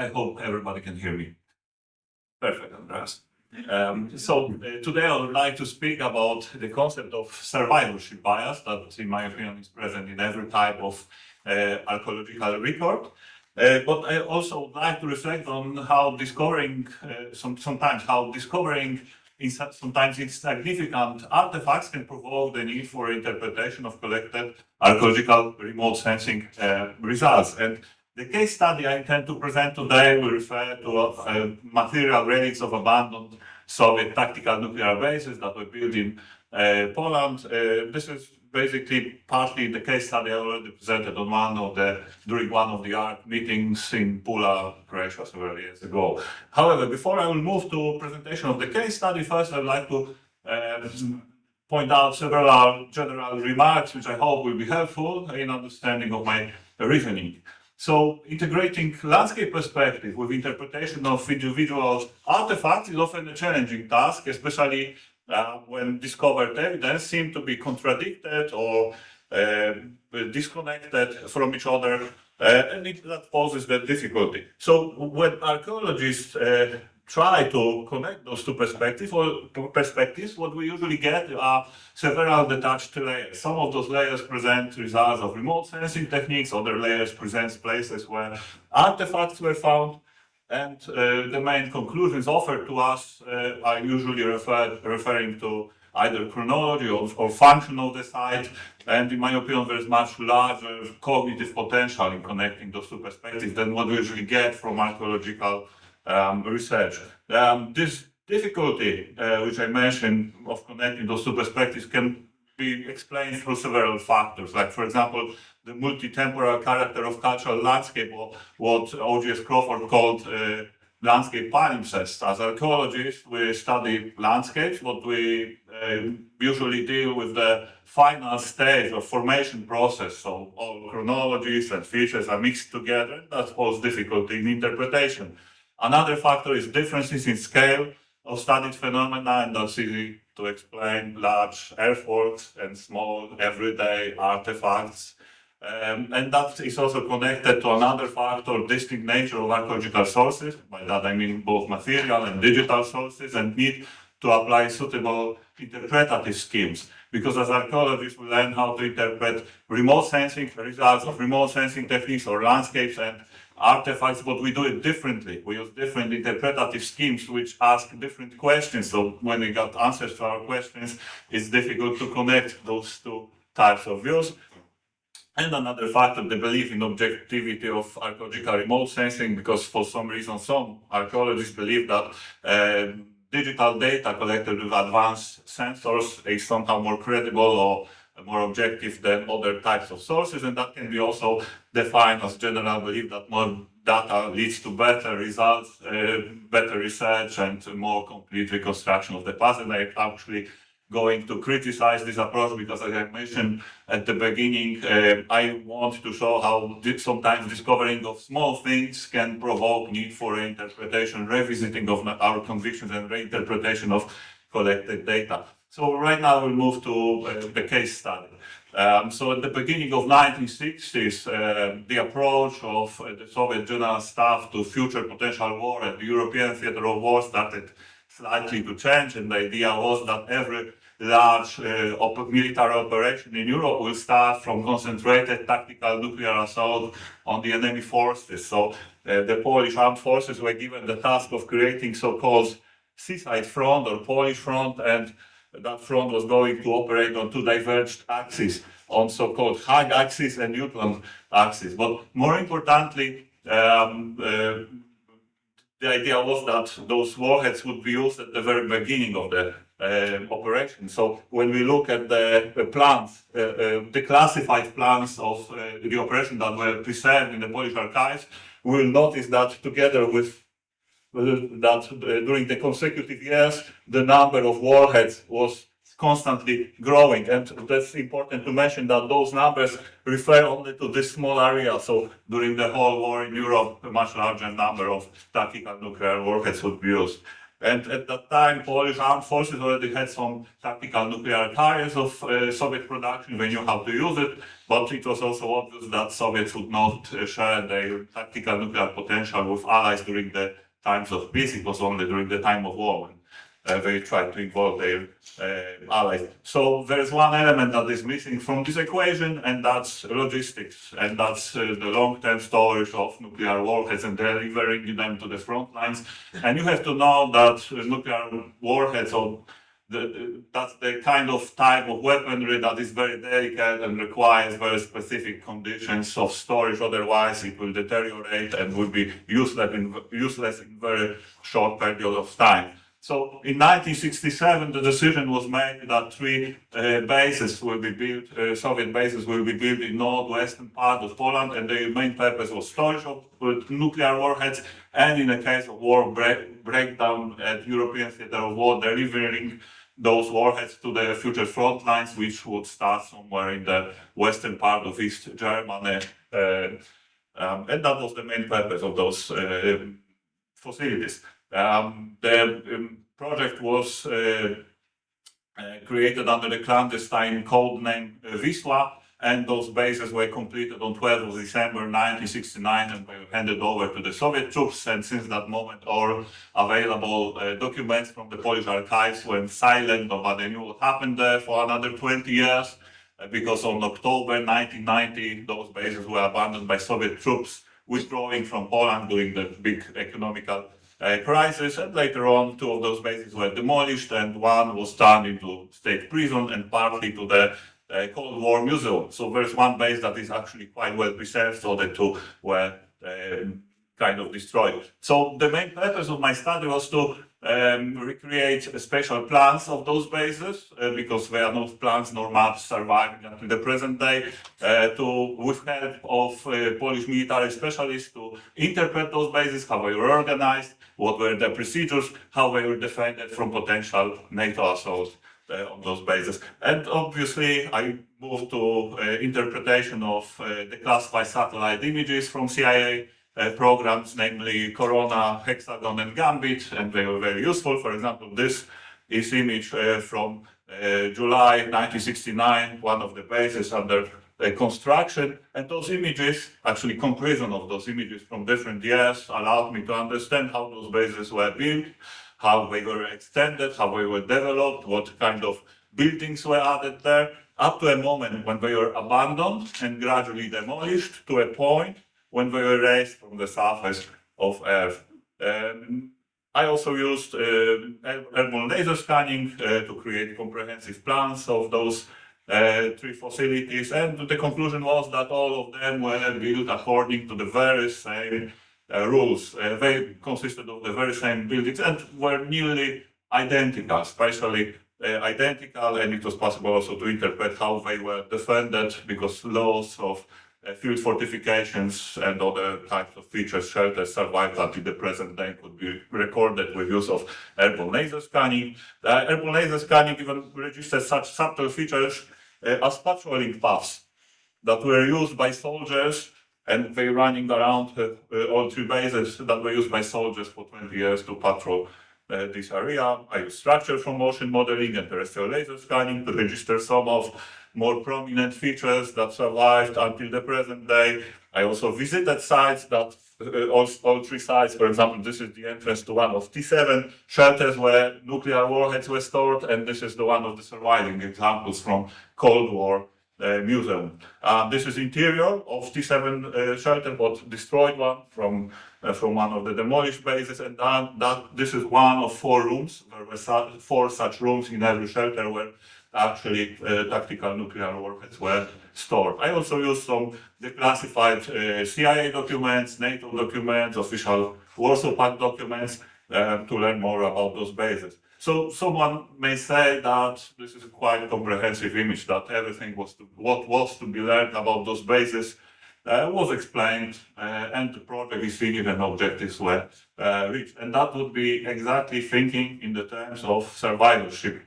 I hope everybody can hear me. Perfect, Andreas. Today I would like to speak about the concept of survivorship bias that, in my opinion, is present in every type of archaeological record. But I also would like to reflect on how discovering, sometimes insignificant artifacts can provoke the need for interpretation of collected archaeological remote sensing results. And the case study I intend to present today will refer to material relics of abandoned Soviet tactical nuclear bases that were built in Poland. This is basically partly the case study I already presented on during one of the art meetings in Pula, Croatia, several years ago. However, before I will move to presentation of the case study, first I would like to point out several general remarks which I hope will be helpful in understanding of my reasoning. So, integrating landscape perspective with interpretation of individual artifacts is often a challenging task, especially when discovered evidence seems to be contradicted or disconnected from each other, and that poses that difficulty. So, when archaeologists try to connect those two perspectives, what we usually get are several detached layers. Some of those layers present results of remote sensing techniques, other layers present places where artifacts were found, and the main conclusions offered to us are usually referring to either chronology or function of the site, and in my opinion there is much larger cognitive potential in connecting those two perspectives than what we usually get from archaeological research. This difficulty, which I mentioned, of connecting those two perspectives can be explained through several factors, like, for example, the multi-temporal character of cultural landscape, or what O.G.S. Crawford called landscape palimpsest. As archaeologists, we study landscapes, but we usually deal with the final stage of formation process, so all chronologies and features are mixed together. That poses difficulty in interpretation. Another factor is differences in scale of studied phenomena, and that's easy to explain: large earthworks and small everyday artifacts. And that is also connected to another factor, distinct nature of archaeological sources. By that I mean both material and digital sources, and need to apply suitable interpretative schemes. Because as archaeologists we learn how to interpret remote sensing results of remote sensing techniques or landscapes and artifacts, but we do it differently. We use different interpretative schemes which ask different questions. So when we got answers to our questions, it's difficult to connect those two types of views. And another factor, the belief in objectivity of archaeological remote sensing, because for some reason some archaeologists believe that digital data collected with advanced sensors is somehow more credible or more objective than other types of sources, and that can be also defined as general belief that more data leads to better results, better research, and more complete reconstruction of the past. And I'm actually going to criticize this approach because, as I mentioned at the beginning, I want to show how sometimes discovering of small things can provoke need for reinterpretation, revisiting of our convictions, and reinterpretation of collected data. So right now we'll move to the case study. So at the beginning of 1960s, the approach of the Soviet General Staff to future potential war at the European theater of war started slightly to change, and the idea was that every large military operation in Europe will start from concentrated tactical nuclear assault on the enemy forces. So the Polish armed forces were given the task of creating so-called seaside front or Polish front, and that front was going to operate on two diverged axes, on so-called Hague axis and Jutland axis. But more importantly, the idea was that those warheads would be used at the very beginning of the operation. So when we look at the plans, the classified plans of the operation that were preserved in the Polish archives, we will notice that together with that during the consecutive years, the number of warheads was constantly growing. And that's important to mention that those numbers refer only to this small area. So during the whole war in Europe, a much larger number of tactical nuclear warheads would be used. And at that time, Polish armed forces already had some tactical nuclear carriers of Soviet production. They knew how to use it, but it was also obvious that Soviets would not share their tactical nuclear potential with allies during the times of peace. It was only during the time of war when they tried to involve their allies. So there is one element that is missing from this equation, and that's logistics, and that's the long-term storage of nuclear warheads and delivering them to the front lines. And you have to know that nuclear warheads that's the kind of type of weaponry that is very delicate and requires very specific conditions of storage. Otherwise, it will deteriorate and will be useless in very short period of time. So in 1967, the decision was made that three bases will be built, Soviet bases will be built in northwestern part of Poland, and their main purpose was storage of nuclear warheads, and in a case of war breakdown at European theater of war, delivering those warheads to the future front lines, which would start somewhere in the western part of East Germany. And that was the main purpose of those facilities. The project was created under the clandestine codename Wisła, and those bases were completed on 12th of December 1969 and were handed over to the Soviet troops. And since that moment, all available documents from the Polish archives went silent. Nobody knew what happened there for another 20 years, because on October 1990, those bases were abandoned by Soviet troops withdrawing from Poland during the big economical crisis, and later on, two of those bases were demolished, and one was turned into state prison and partly to the Cold War Museum. So there's one base that is actually quite well preserved, so the two were kind of destroyed. So the main purpose of my study was to recreate special plans of those bases, because there are no plans nor maps surviving until the present day, with help of Polish military specialists to interpret those bases, how they were organized, what were the procedures, how they were defended from potential NATO assault on those bases. And obviously I moved to interpretation of declassified satellite images from CIA programs, namely Corona, Hexagon, and Gambit, and they were very useful. For example, this is image from July 1969, one of the bases under construction, and those images, actually comparison of those images from different years, allowed me to understand how those bases were built, how they were extended, how they were developed, what kind of buildings were added there, up to a moment when they were abandoned and gradually demolished to a point when they were raised from the surface of Earth. I also used airborne laser scanning to create comprehensive plans of those three facilities, and the conclusion was that all of them were built according to the very same rules. They consisted of the very same buildings and were nearly identical, spatially identical, and it was possible also to interpret how they were defended, because laws of field fortifications and other types of features, shelters, survived until the present day, could be recorded with use of airborne laser scanning. Airborne laser scanning even registered such subtle features as patrolling paths that were used by soldiers, and they running around all three bases that were used by soldiers for 20 years to patrol this area. I used structure from motion modeling and terrestrial laser scanning to register some of more prominent features that survived until the present day. I also visited sites that, all three sites, for example, this is the entrance to one of T7 shelters where nuclear warheads were stored, and this is the one of the surviving examples from Cold War Museum. This is interior of T7 shelter, but destroyed one from one of the demolished bases, and this is one of 4 rooms. There were 4 such rooms in every shelter where actually tactical nuclear warheads were stored. I also used some declassified CIA documents, NATO documents, official Warsaw Pact documents to learn more about those bases. So someone may say that this is a quite comprehensive image, that everything what was to be learned about those bases was explained, and the project is finished and objectives were reached. And that would be exactly thinking in the terms of survivorship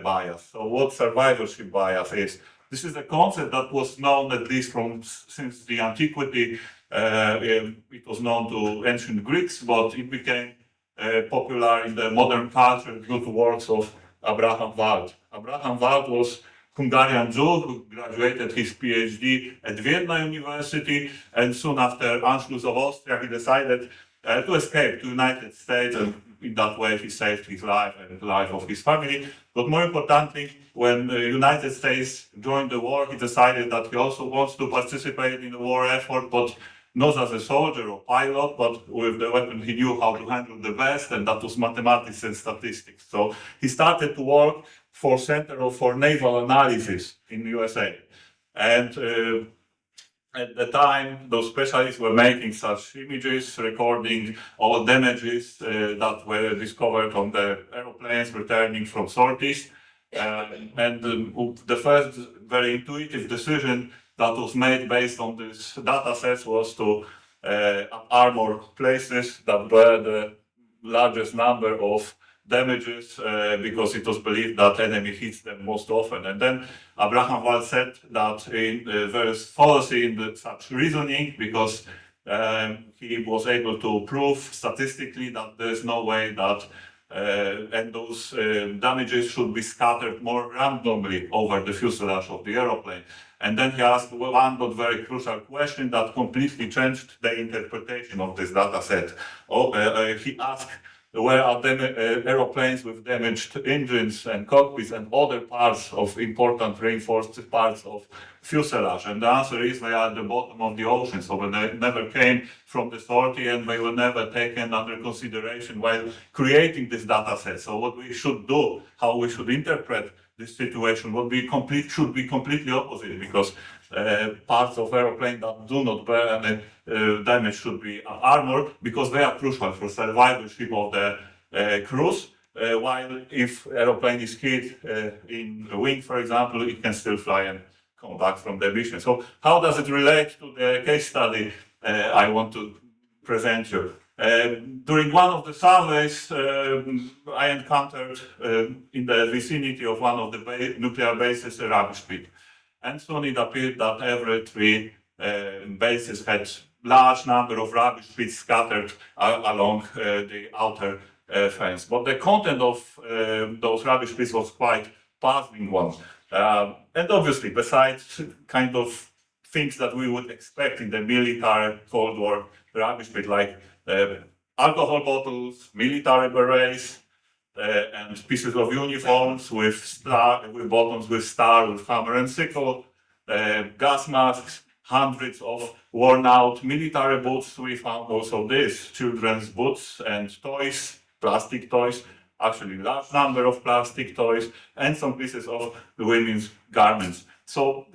bias. So what survivorship bias is? This is a concept that was known at least since the antiquity. It was known to ancient Greeks, but it became popular in the modern culture due to works of Abraham Wald. Abraham Wald was Hungarian Jew who graduated his PhD at Vienna University, and soon after Anschluss of Austria, he decided to escape to United States, and in that way he saved his life and the life of his family. But more importantly, when the United States joined the war, he decided that he also wants to participate in the war effort, but not as a soldier or pilot, but with the weapon he knew how to handle the best, and that was mathematics and statistics. So he started to work for Center for Naval Analysis in the USA. And at the time, those specialists were making such images, recording all damages that were discovered on the aeroplanes returning from sorties. The first very intuitive decision that was made based on this data sets was to armor places that bear the largest number of damages because it was believed that enemy hits them most often. And then Abraham Wald said that there is fallacy in such reasoning because he was able to prove statistically that there is no way that and those damages should be scattered more randomly over the fuselage of the aeroplane. And then he asked one but very crucial question that completely changed the interpretation of this data set. He asked, where are aeroplanes with damaged engines and cockpits and other parts of important reinforced parts of fuselage? And the answer is they are at the bottom of the ocean, so they never came from the sortie and they were never taken under consideration while creating this data set. So what we should do, how we should interpret this situation should be completely opposite, because parts of aeroplane that do not bear any damage should be armored because they are crucial for survivorship of the crews. While if aeroplane is hit in the wing, for example, it can still fly and come back from the mission. So how does it relate to the case study I want to present you? During one of the surveys, I encountered in the vicinity of one of the nuclear bases a rubbish pit. And soon it appeared that every 3 bases had large number of rubbish pits scattered along the outer fence. But the content of those rubbish pits was quite puzzling one. And obviously, besides kind of things that we would expect in the military Cold War rubbish pit, like alcohol bottles, military berets, and pieces of uniforms with bottoms with star, with hammer and sickle, gas masks, hundreds of worn out military boots. We found also this, children's boots and toys, plastic toys, actually large number of plastic toys, and some pieces of the women's garments. So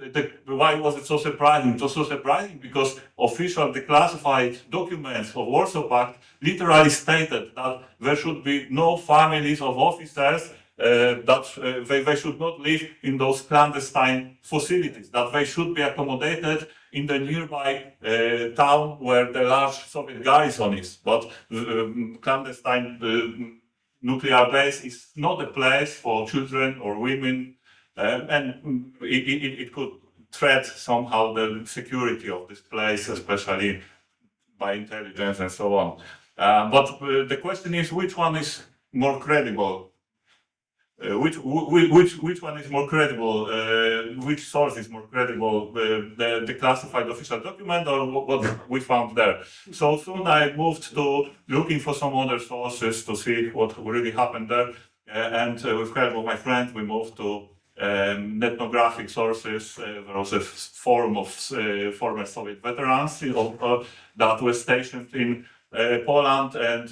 why was it so surprising? It was so surprising because official declassified documents of Warsaw Pact literally stated that there should be no families of officers, that they should not live in those clandestine facilities, that they should be accommodated in the nearby town where the large Soviet garrison is. But clandestine nuclear base is not a place for children or women, and it could threat somehow the security of this place, especially by intelligence and so on. But the question is, which one is more credible? Which one is more credible? Which source is more credible? The declassified official document or what we found there? So soon I moved to looking for some other sources to see what really happened there. And with help of my friend, we moved to ethnographic sources. There was a forum of former Soviet veterans that were stationed in Poland, and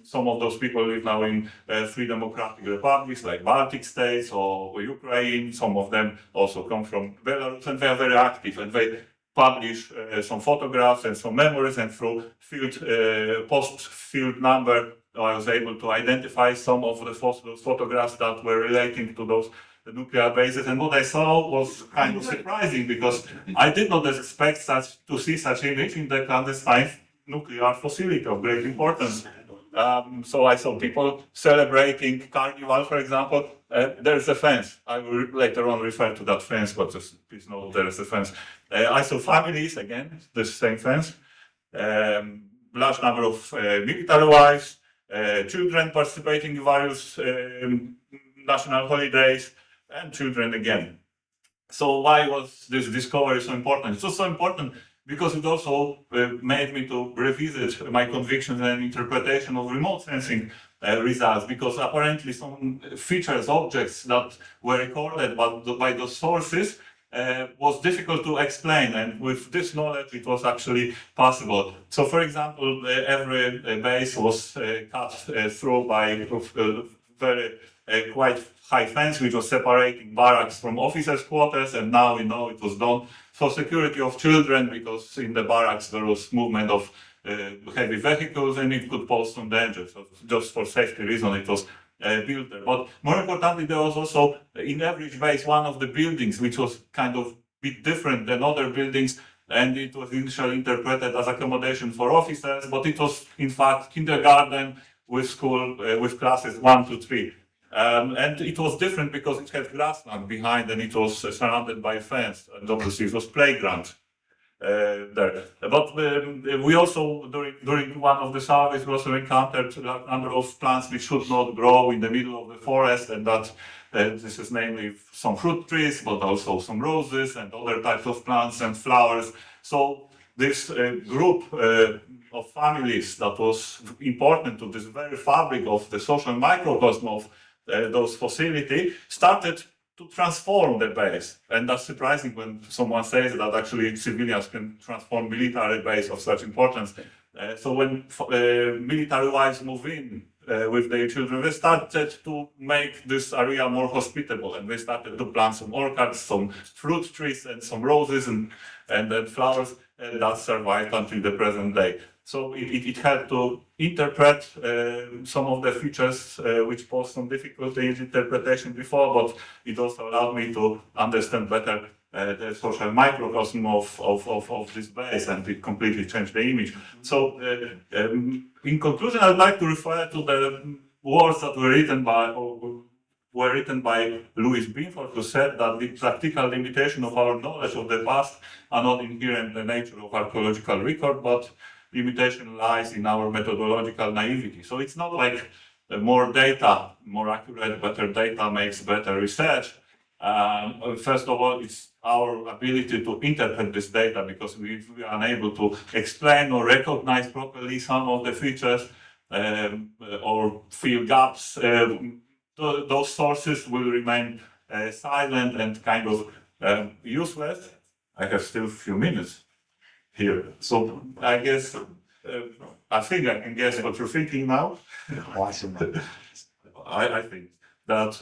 some of those people live now in free democratic republics like Baltic states or Ukraine. Some of them also come from Belarus, and they are very active, and they publish some photographs and some memories, and through post-field number I was able to identify some of those photographs that were relating to those nuclear bases. And what I saw was kind of surprising, because I did not expect to see such image in the clandestine nuclear facility of great importance. So I saw people celebrating Carnival, for example. There's a fence. I will later on refer to that fence, but just please note there is a fence. I saw families, again, the same fence. Large number of military wives, children participating in various national holidays, and children again. So why was this discovery so important? It was so important because it also made me to revisit my convictions and interpretation of remote sensing results, because apparently some features, objects that were recorded by those sources was difficult to explain, and with this knowledge it was actually possible. So for example, every base was cut through by a very quite high fence which was separating barracks from officers' quarters, and now we know it was done for security of children, because in the barracks there was movement of heavy vehicles and it could pose some danger. So just for safety reason it was built there. But more importantly, there was also in every base one of the buildings which was kind of bit different than other buildings, and it was initially interpreted as accommodation for officers, but it was in fact kindergarten with school with classes 1 to 3. And it was different because it had grassland behind and it was surrounded by a fence, and obviously it was playground there. But we also, during one of the surveys, we also encountered a number of plants which should not grow in the middle of the forest, and that this is namely some fruit trees, but also some roses and other types of plants and flowers. So this group of families that was important to this very fabric of the social microcosm of those facilities started to transform the base. And that's surprising when someone says that actually civilians can transform military base of such importance. So when military wives move in with their children, they started to make this area more hospitable, and they started to plant some orchards, some fruit trees and some roses and flowers that survived until the present day. So it helped to interpret some of the features which posed some difficulty in interpretation before, but it also allowed me to understand better the social microcosm of this base, and it completely changed the image. So in conclusion, I'd like to refer to the words that were written by Louis Binford, who said that the practical limitation of our knowledge of the past are not inherent in the nature of archaeological record, but limitation lies in our methodological naivety. So it's not like more data, more accurate, better data makes better research. First of all, it's our ability to interpret this data, because if we are unable to explain or recognize properly some of the features or fill gaps, those sources will remain silent and kind of useless. I have still a few minutes here. So I guess, I think I can guess what you're thinking now. I think that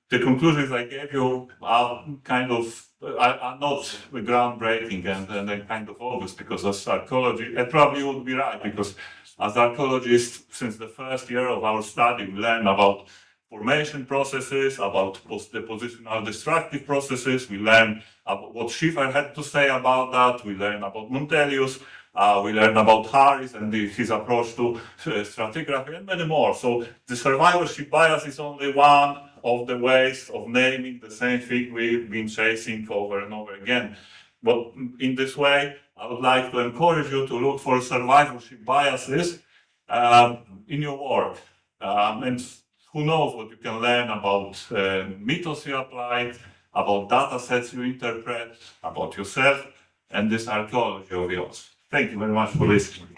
the conclusions I gave you are kind of are not groundbreaking and then kind of obvious, because as archaeology, and probably would be right, because as archaeologists, since the first year of our study, we learn about formation processes, about post-depositional destructive processes. We learn about what Schiffer had to say about that. We learn about Montelius. We learn about Harris and his approach to stratigraphy, and many more. So the survivorship bias is only one of the ways of naming the same thing we've been chasing over and over again. But in this way, I would like to encourage you to look for survivorship biases in your work. And who knows what you can learn about methods you apply, about data sets you interpret, about yourself, and this archaeology of yours. Thank you very much for listening.